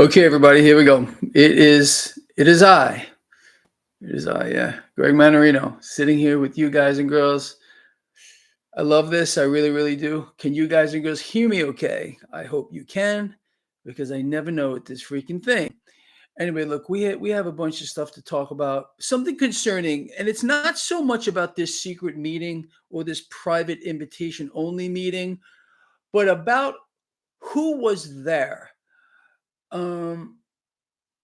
Okay, everybody, here we go. It is I, yeah, Greg Mannarino, sitting here with you guys and girls. I love this. I really, really do. Can you guys and girls hear me okay? I hope you can, because I never know with this freaking thing. Anyway, look, we have a bunch of stuff to talk about. Something concerning, and it's not so much about this secret meeting or this private invitation only meeting, but about who was there. Um,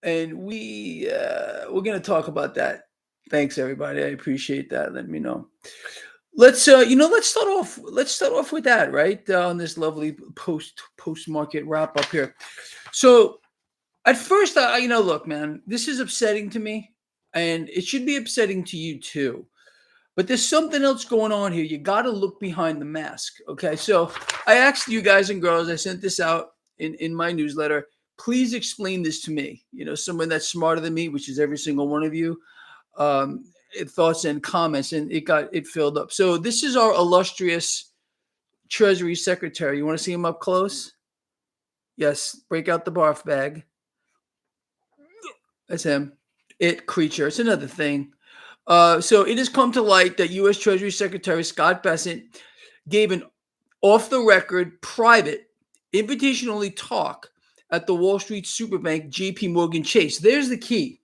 and we're gonna talk about that. Thanks, everybody. I appreciate that. Let me know. Let's start off with that, right? On this lovely post market wrap up here. So at first, look, man, this is upsetting to me, and it should be upsetting to you too. But there's something else going on here. You got to look behind the mask. Okay. So I asked you guys and girls, I sent this out in my newsletter. Please explain this to me. Someone that's smarter than me, which is every single one of you. Thoughts and comments, and it filled up. So this is our illustrious Treasury Secretary. You want to see him up close? Yes. Break out the barf bag. That's him. Creature. It's another thing. So it has come to light that U.S. Treasury Secretary Scott Bessent gave an off-the-record, private, invitation-only talk at the Wall Street superbank JPMorgan Chase. There's the key.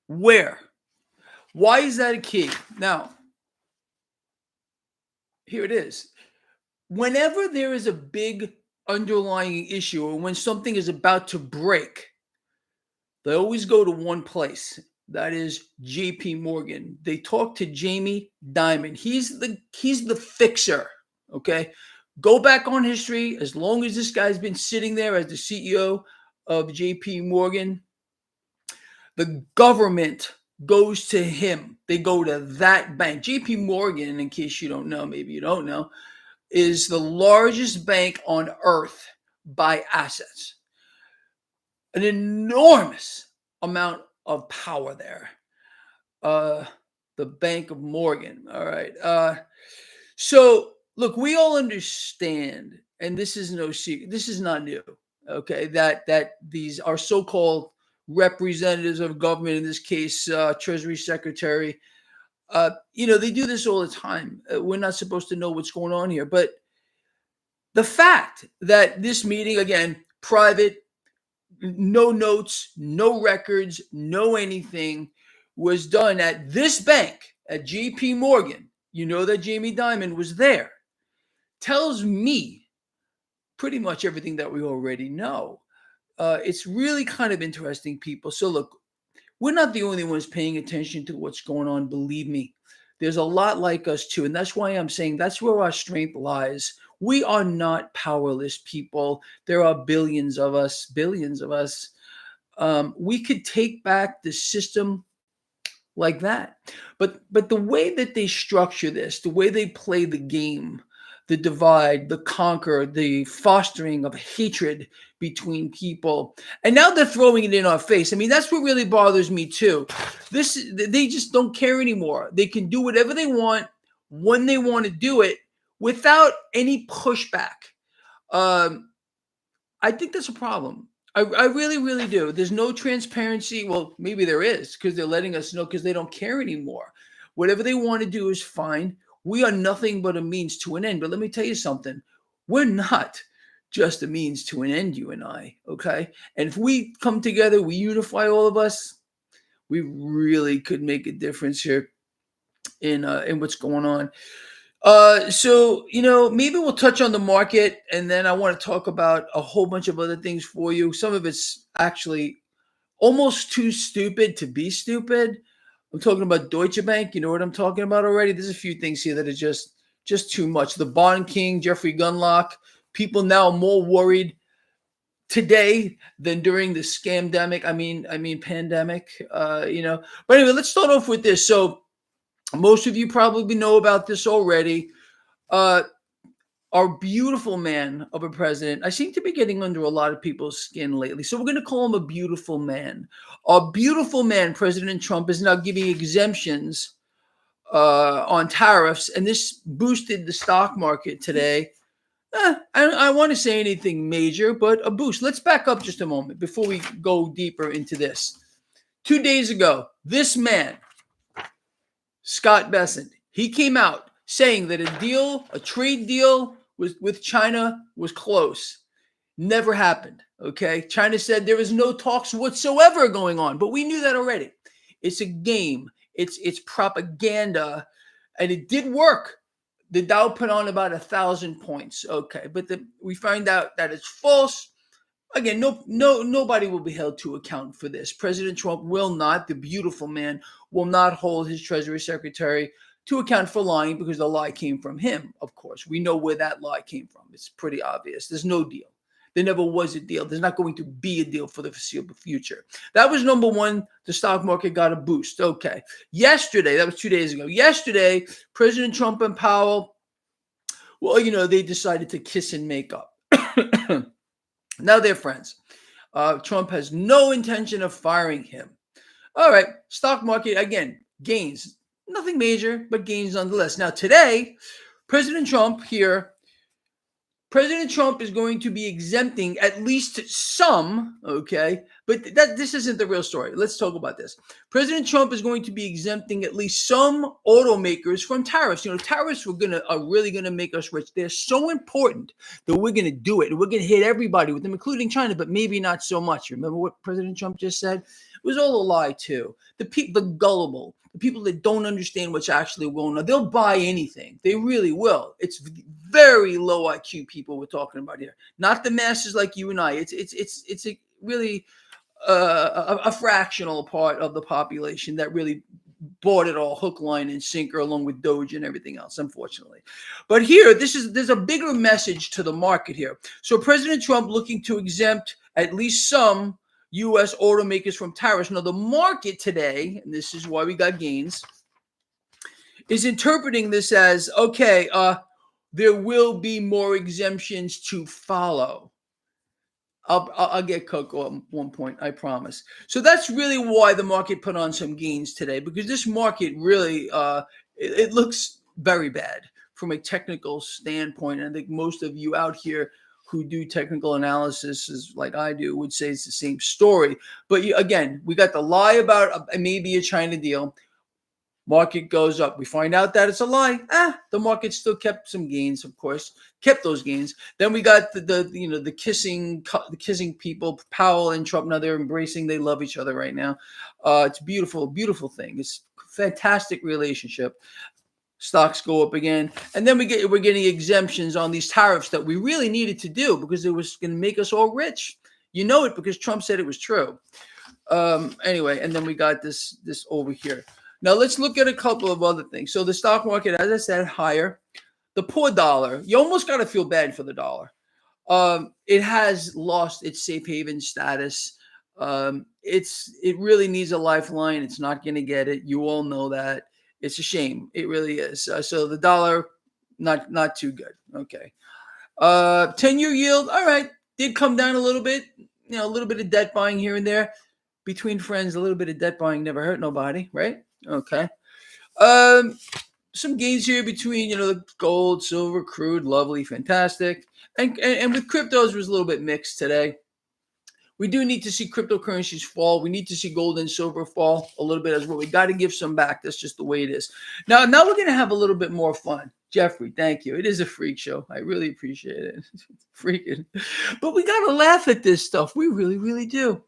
Where? Why is that a key? Now, here it is. Whenever there is a big underlying issue or when something is about to break, they always go to one place. That is JPMorgan. They talk to Jamie Dimon. He's the fixer. Okay. Go back on history. As long as this guy's been sitting there as the CEO of JPMorgan, the government goes to him. They go to that bank. JPMorgan, in case you don't know, maybe you don't know, is the largest bank on earth by assets. An enormous amount of power there. The Bank of Morgan. All right. So look, we all understand, and this is no secret. This is not new. Okay, that these are so-called representatives of government, in this case, Treasury Secretary. They do this all the time. We're not supposed to know what's going on here, but the fact that this meeting, again, private, no notes, no records, no anything, was done at this bank, at JPMorgan. You know that Jamie Dimon was there. Tells me pretty much everything that we already know. It's really kind of interesting, people. So look, we're not the only ones paying attention to what's going on. Believe me, there's a lot like us too. And that's why I'm saying that's where our strength lies. We are not powerless people. There are billions of us. We could take back the system like that. But the way that they structure this, the way they play the game, the divide, the conquer, the fostering of hatred between people, and now they're throwing it in our face. I mean, that's what really bothers me too. They just don't care anymore. They can do whatever they want when they want to do it without any pushback. I think that's a problem. I really, really do. There's no transparency. Well, maybe there is, because they're letting us know, because they don't care anymore. Whatever they want to do is fine. We are nothing but a means to an end. But let me tell you something. We're not just a means to an end, you and I, okay? And if we come together, we unify all of us, we really could make a difference here in what's going on. So maybe we'll touch on the market, and then I want to talk about a whole bunch of other things for you. Some of it's actually almost too stupid to be stupid. I'm talking about Deutsche Bank. You know what I'm talking about already. There's a few things here that are just too much. The bond king, Jeffrey Gundlach. People now are more worried today than during the scamdemic. I mean pandemic. But anyway, let's start off with this. So most of you probably know about this already. Our beautiful man of a president, I seem to be getting under a lot of people's skin lately. So we're going to call him a beautiful man. Our beautiful man, President Trump, is now giving exemptions on tariffs. And this boosted the stock market today. I want to say anything major, but a boost. Let's back up just a moment before we go deeper into this. 2 days ago, this man, Scott Bessent, he came out saying that a trade deal with China was close. Never happened. Okay. China said there is no talks whatsoever going on, but we knew that already. It's a game. It's propaganda, and it did work. The Dow put on about 1,000 points. Okay, but we find out that it's false. Again, nobody will be held to account for this. President Trump will not. The beautiful man will not hold his Treasury Secretary to account for lying, because the lie came from him. Of course, we know where that lie came from. It's pretty obvious. There's no deal. There never was a deal. There's not going to be a deal for the foreseeable future. That was number one. The stock market got a boost. Okay. Yesterday, that was 2 days ago. Yesterday, President Trump and Powell, well, they decided to kiss and make up. Now they're friends. Trump has no intention of firing him. All right. Stock market, again, gains. Nothing major, but gains nonetheless. Now today, President Trump is going to be exempting at least some, okay? But this isn't the real story. Let's talk about this. President Trump is going to be exempting at least some automakers from tariffs. Tariffs are really gonna make us rich. They're so important that we're gonna do it. We're gonna hit everybody with them, including China, but maybe not so much. Remember what President Trump just said? It was all a lie too. The gullible, the people that don't understand what's actually going on, they'll buy anything. They really will. It's very low IQ people we're talking about here, not the masses like you and I. It's a really a fractional part of the population that really bought it all hook, line, and sinker, along with Doge and everything else, unfortunately. But here, there's a bigger message to the market here. So President Trump looking to exempt at least some U.S. automakers from tariffs. Now, the market today, and this is why we got gains, is interpreting this as, okay, there will be more exemptions to follow. I'll get Coco at one point, I promise. So that's really why the market put on some gains today, because this market really, it looks very bad from a technical standpoint. And I think most of you out here who do technical analysis like I do would say it's the same story. But again, we got the lie about maybe a China deal. Market goes up. We find out that it's a lie. The market still kept some gains, of course, kept those gains. Then we got the kissing people, Powell and Trump. Now they're embracing. They love each other right now. It's a beautiful, beautiful thing. It's a fantastic relationship. Stocks go up again, and then we're getting exemptions on these tariffs that we really needed to do because it was going to make us all rich. You know it because Trump said it was true. Anyway, and then we got this over here. Now let's look at a couple of other things. So the stock market, as I said, higher. The poor dollar. You almost got to feel bad for the dollar. It has lost its safe haven status. It really needs a lifeline. It's not going to get it. You all know that. It's a shame. It really is. So the dollar, not too good. Okay. 10-year yield. All right. Did come down a little bit. A little bit of debt buying here and there. Between friends, a little bit of debt buying never hurt nobody, right? Okay. Some gains here between, the gold, silver, crude, lovely, fantastic. And with cryptos, it was a little bit mixed today. We do need to see cryptocurrencies fall. We need to see gold and silver fall a little bit as well. We got to give some back. That's just the way it is. Now we're going to have a little bit more fun. Jeffrey, thank you. It is a freak show. I really appreciate it. Freaking. But we got to laugh at this stuff. We really, really do.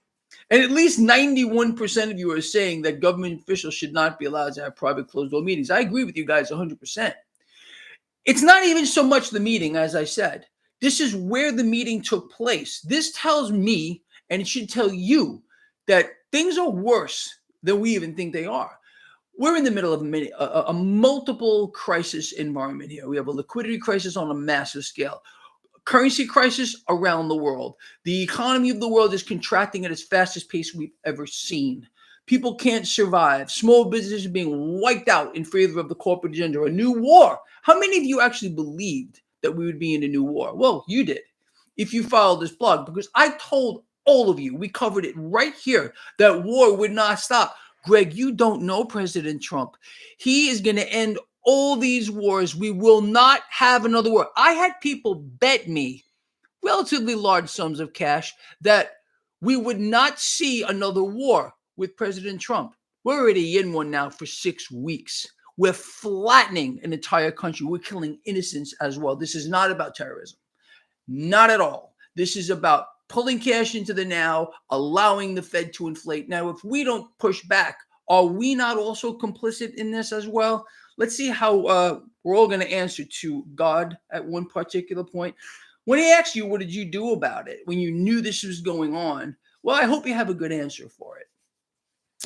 And at least 91% of you are saying that government officials should not be allowed to have private closed-door meetings. I agree with you guys 100%. It's not even so much the meeting, as I said. This is where the meeting took place. This tells me, and it should tell you, that things are worse than we even think they are. We're in the middle of a multiple crisis environment here. We have a liquidity crisis on a massive scale. Currency crisis around the world. The economy of the world is contracting at its fastest pace we've ever seen. People can't survive. Small businesses are being wiped out in favor of the corporate agenda. A new war. How many of you actually believed that we would be in a new war? Well, you did, if you followed this blog, because I told all of you, we covered it right here, that war would not stop. Greg, you don't know President Trump. He is going to end all these wars, we will not have another war. I had people bet me relatively large sums of cash that we would not see another war with President Trump. We're already in one now for 6 weeks. We're flattening an entire country. We're killing innocents as well. This is not about terrorism. Not at all. This is about pulling cash into the now, allowing the Fed to inflate. Now, if we don't push back, are we not also complicit in this as well? Let's see how we're all going to answer to God at one particular point. When he asks you, what did you do about it when you knew this was going on? Well, I hope you have a good answer for it.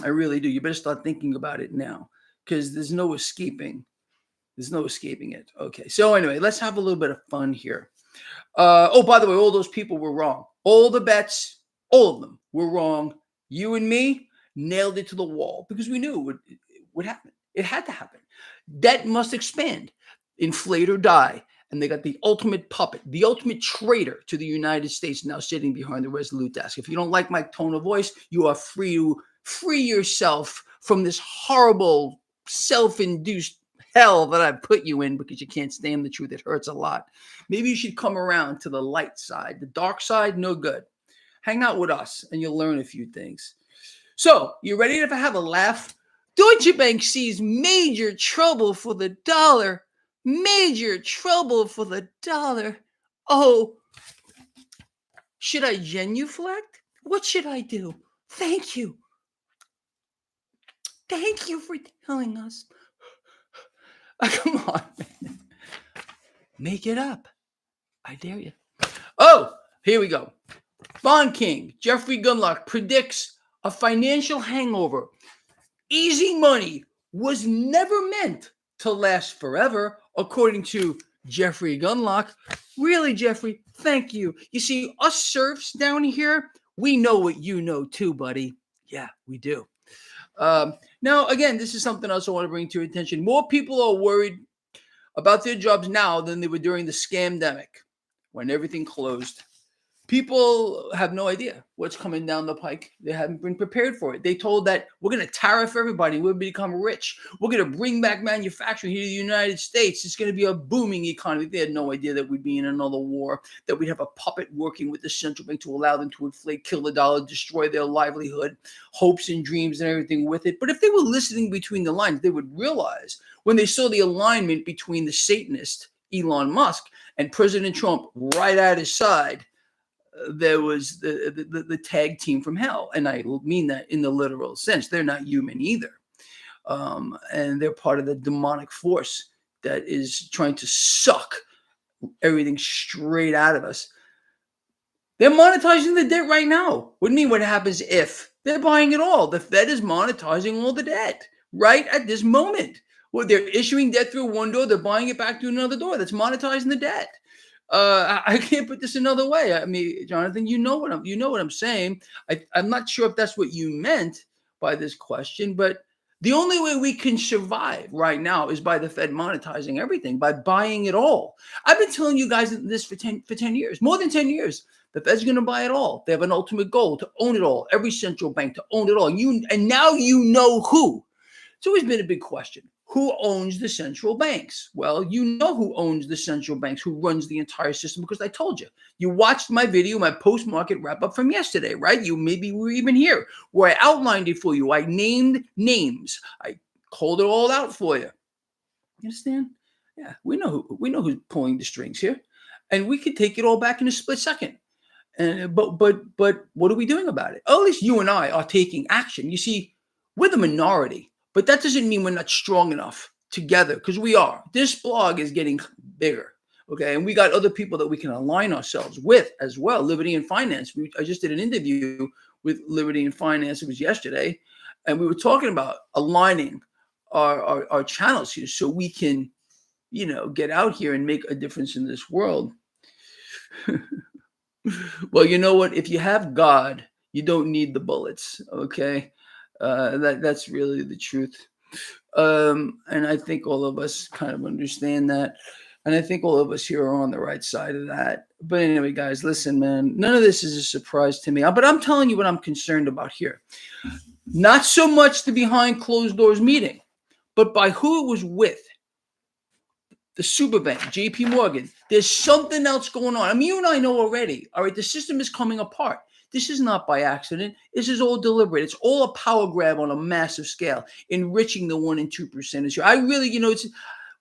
I really do. You better start thinking about it now because there's no escaping. There's no escaping it. Okay. So anyway, let's have a little bit of fun here. By the way, all those people were wrong. All the bets, all of them were wrong. You and me nailed it to the wall because we knew it would happen. It had to happen. Debt must expand, inflate or die. And they got the ultimate puppet, the ultimate traitor to the United States now sitting behind the Resolute desk. If you don't like my tone of voice, you are free to free yourself from this horrible self-induced hell that I've put you in because you can't stand the truth. It hurts a lot. Maybe you should come around to the light side. The dark side, no good. Hang out with us and you'll learn a few things. So, you ready to have a laugh? Deutsche Bank sees major trouble for the dollar. Major trouble for the dollar. Oh, should I genuflect? What should I do? Thank you. Thank you for telling us. Come on, man. Make it up. I dare you. Oh, here we go. Bond King Jeffrey Gundlach predicts a financial hangover. Easy money was never meant to last forever, according to Jeffrey Gundlach. Really, Jeffrey? Thank you. You see, us serfs down here, we know what you know too, buddy. Yeah, we do. Now, again, this is something else I want to bring to your attention. More people are worried about their jobs now than they were during the scamdemic when everything closed. People have no idea what's coming down the pike. They haven't been prepared for it. They told that we're going to tariff everybody. We'll become rich. We're going to bring back manufacturing here to the United States. It's going to be a booming economy. They had no idea that we'd be in another war, that we'd have a puppet working with the central bank to allow them to inflate, kill the dollar, destroy their livelihood, hopes and dreams and everything with it. But if they were listening between the lines, they would realize when they saw the alignment between the Satanist, Elon Musk, and President Trump right at his side, there was the tag team from hell. And I mean that in the literal sense. They're not human either. And they're part of the demonic force that is trying to suck everything straight out of us. They're monetizing the debt right now. What do you mean what happens if? They're buying it all. The Fed is monetizing all the debt right at this moment. Well, they're issuing debt through one door. They're buying it back through another door. That's monetizing the debt. I can't put this another way. I mean, Jonathan, you know what I'm saying. I'm not sure if that's what you meant by this question, but the only way we can survive right now is by the Fed monetizing everything, by buying it all. I've been telling you guys this for 10 years, more than 10 years. The Fed's going to buy it all. They have an ultimate goal to own it all. Every central bank to own it all. And now you know who. It's always been a big question. Who owns the central banks? Well, you know who owns the central banks, who runs the entire system, because I told you. You watched my video, my post-market wrap-up from yesterday, right? You maybe were even here, where I outlined it for you. I named names. I called it all out for you. You understand? Yeah, we know who's pulling the strings here. And we could take it all back in a split second. But what are we doing about it? At least you and I are taking action. You see, we're the minority. But that doesn't mean we're not strong enough together, because we are. This blog is getting bigger, okay? And we got other people that we can align ourselves with as well. Liberty and Finance. I just did an interview with Liberty and Finance. It was yesterday. And we were talking about aligning our channels here so we can, get out here and make a difference in this world. Well, you know what? If you have God, you don't need the bullets, okay? That's really the truth. And I think all of us kind of understand that. And I think all of us here are on the right side of that. But anyway, guys, listen, man, none of this is a surprise to me. But I'm telling you what I'm concerned about here. Not so much the behind closed doors meeting, but by who it was with. the Superbank, JPMorgan. There's something else going on. I mean, you and I know already. All right, the system is coming apart. This is not by accident. This is all deliberate. It's all a power grab on a massive scale, enriching the 1% and 2%. I really,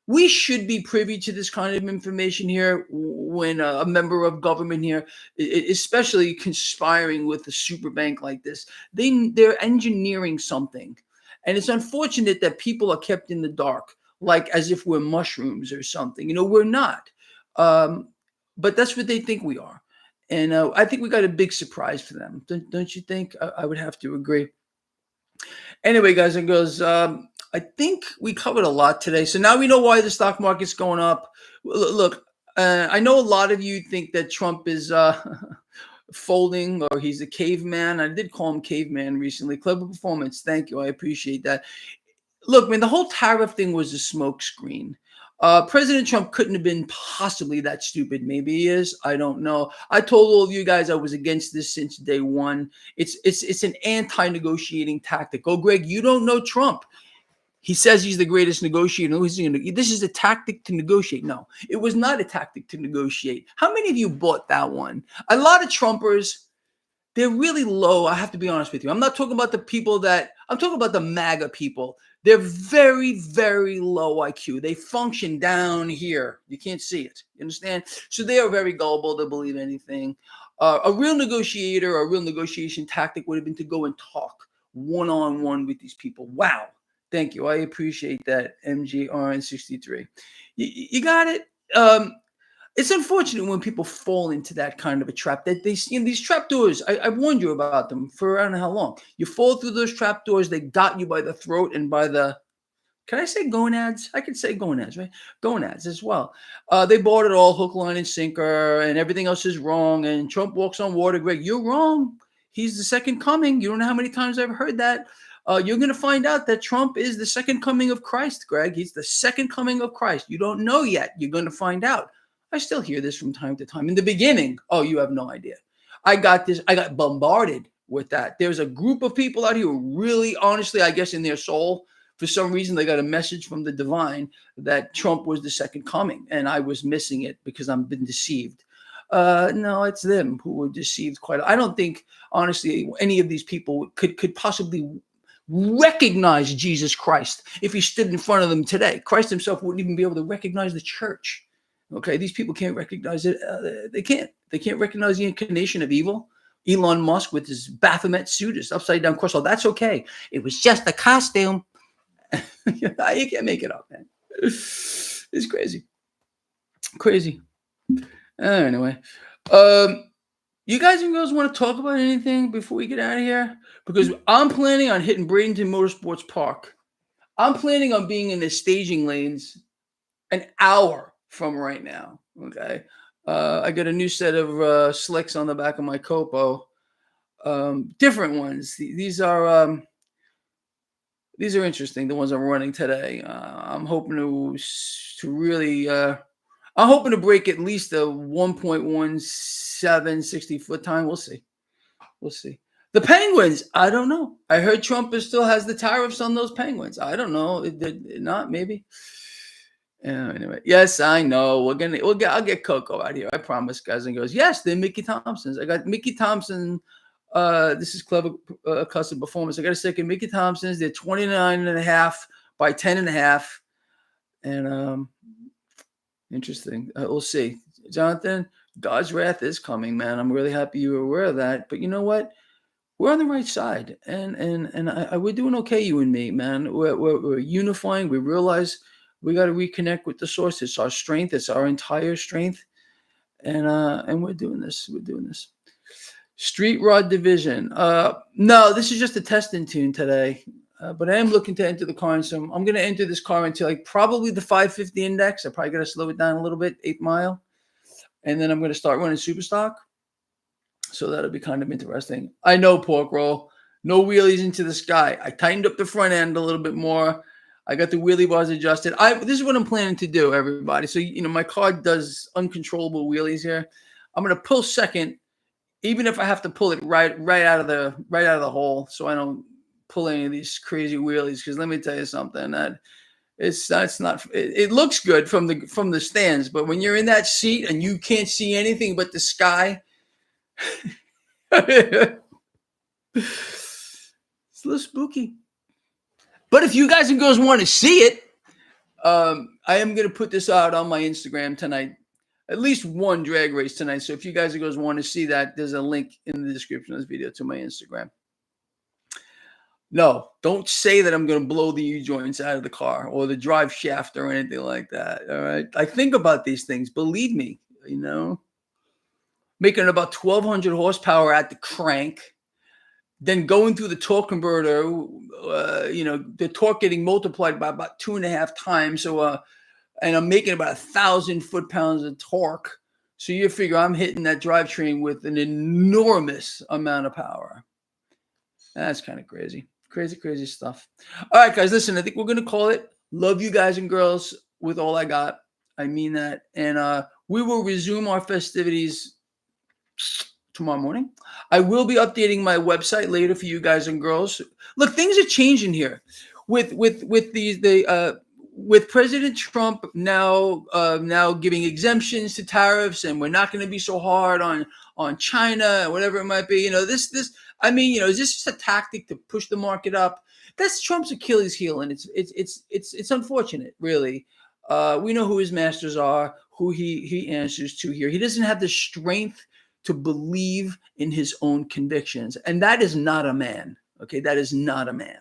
we should be privy to this kind of information here when a member of government here, especially conspiring with a super bank like this. They're engineering something. And it's unfortunate that people are kept in the dark, like as if we're mushrooms or something. We're not. But that's what they think we are. And I think we got a big surprise for them. Don't you think? I would have to agree. Anyway, guys and girls, I think we covered a lot today. So now we know why the stock market's going up. Look, I know a lot of you think that Trump is folding or he's a caveman. I did call him caveman recently. Clever performance. Thank you. I appreciate that. Look, man, the whole tariff thing was a smokescreen. President Trump couldn't have been possibly that stupid. Maybe he is. I don't know. I told all of you guys I was against this since day one. It's an anti-negotiating tactic. Oh, Greg, you don't know Trump. He says he's the greatest negotiator. This is a tactic to negotiate. No, it was not a tactic to negotiate. How many of you bought that one? A lot of Trumpers, they're really low. I have to be honest with you. I'm not talking about the people I'm talking about the MAGA people. They're very, very low IQ. They function down here. You can't see it. You understand? So they are very gullible to believe anything. A real negotiator, a real negotiation tactic would have been to go and talk one-on-one with these people. Wow. Thank you. I appreciate that, MGRN63. You got it. It's unfortunate when people fall into that kind of a trap. That these trap doors. I warned you about them for I don't know how long. You fall through those trap doors. They got you by the throat and by the. Can I say gonads? I can say gonads, right? Gonads as well. They bought it all, hook, line, and sinker, and everything else is wrong. And Trump walks on water. Greg, you're wrong. He's the second coming. You don't know how many times I've heard that. You're going to find out that Trump is the second coming of Christ, Greg. He's the second coming of Christ. You don't know yet. You're going to find out. I still hear this from time to time. In the beginning, oh, you have no idea. I got bombarded with that. There's a group of people out here who really, honestly, I guess in their soul, for some reason, they got a message from the divine that Trump was the second coming. And I was missing it because I've been deceived. No, it's them who were deceived I don't think, honestly, any of these people could possibly recognize Jesus Christ if he stood in front of them today. Christ himself wouldn't even be able to recognize the church. Okay, these people can't recognize it. They can't recognize the incarnation of evil. Elon Musk with his Baphomet suit, his upside down cross. Oh, that's okay. It was just a costume. You can't make it up, man. It's crazy. Crazy. Anyway, you guys and girls want to talk about anything before we get out of here? Because I'm planning on hitting Bradenton Motorsports Park. I'm planning on being in the staging lanes an hour from right now. Okay. I got a new set of slicks on the back of my Copo. Different ones. These are interesting. The ones I'm running today. I'm hoping to really. I'm hoping to break at least a 1.17 60-foot time. We'll see. The Penguins. I don't know. I heard Trump still has the tariffs on those Penguins. I don't know. Not maybe. Anyway, yes, I know. I'll get Coco out here. I promise, guys and girls. Yes, they're Mickey Thompsons. I got Mickey Thompson. This is clever custom performance. I got a second Mickey Thompsons. They're 29.5 by 10.5, and interesting. We'll see, Jonathan. God's wrath is coming, man. I'm really happy you were aware of that. But you know what? We're on the right side, and we're doing okay. You and me, man. We're unifying. We realize we got to reconnect with the source. It's our strength. It's our entire strength, and we're doing this. Street Rod Division. No, this is just a testing tune today. But I am looking to enter the car, and so I'm going to enter this car into like probably the 550 index. I probably got to slow it down a little bit, 8 Mile, and then I'm going to start running super stock. So that'll be kind of interesting. I know, pork roll. No wheelies into the sky. I tightened up the front end a little bit more. I got the wheelie bars adjusted. This is what I'm planning to do, everybody. So my car does uncontrollable wheelies here. I'm going to pull second, even if I have to pull it right out of the hole, so I don't pull any of these crazy wheelies. Because let me tell you something, that That's not. It looks good from the stands, but when you're in that seat and you can't see anything but the sky, it's a little spooky. But if you guys and girls want to see it, I am going to put this out on my Instagram tonight. At least one drag race tonight. So if you guys and girls want to see that, there's a link in the description of this video to my Instagram. No, don't say that I'm going to blow the U-joints out of the car or the drive shaft or anything like that. All right. I think about these things. Believe me, making about 1,200 horsepower at the crank, then going through the torque converter, the torque getting multiplied by about 2.5 times. So, and I'm making about 1,000 foot-pounds of torque. So you figure I'm hitting that drivetrain with an enormous amount of power. That's kind of crazy. Crazy stuff. All right, guys, listen, I think we're going to call it. Love you guys and girls with all I got. I mean that. And we will resume our festivities tomorrow morning. I will be updating my website later for you guys and girls. Look, things are changing here with President Trump now giving exemptions to tariffs, and we're not going to be so hard on China, whatever it might be. Is this just a tactic to push the market up? That's Trump's Achilles heel, and it's unfortunate, really. We know who his masters are, who he answers to here. He doesn't have the strength to believe in his own convictions, and that is not a man. Okay, that is not a man.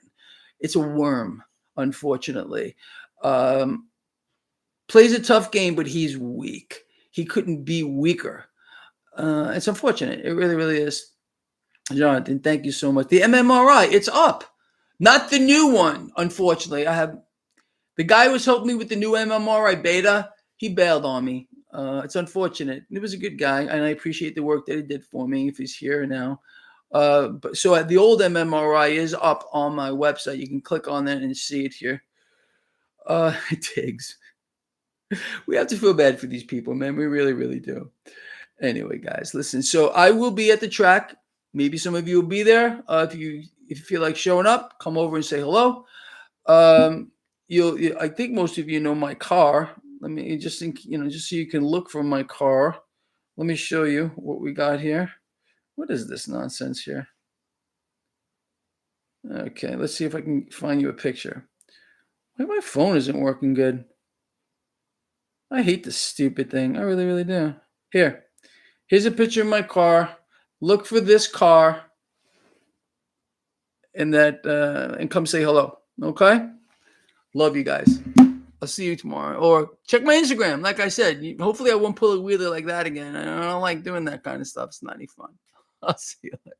It's a worm, unfortunately. Plays a tough game, but he's weak. He couldn't be weaker. It's unfortunate. It really, really is. Jonathan, thank you so much. The MMRI, it's up. Not the new one, unfortunately. The guy who was helping me with the new MMRI beta, he bailed on me. It's unfortunate. He was a good guy, and I appreciate the work that he did for me if he's here now. But the old MMRI is up on my website. You can click on that and see it here. Tiggs. We have to feel bad for these people, man. We really, really do. Anyway, guys, listen. So I will be at the track. Maybe some of you will be there. If you feel like showing up, come over and say hello. I think most of you know my car. Let me just think, just so you can look from my car. Let me show you what we got here. What is this nonsense here? Okay, let's see if I can find you a picture. Why my phone isn't working good? I hate this stupid thing. I really, really do. Here's a picture of my car. Look for this car, and come say hello. Okay? Love you guys. I'll see you tomorrow. Or check my Instagram. Like I said, hopefully I won't pull a wheeler like that again. I don't like doing that kind of stuff. It's not any fun. I'll see you later.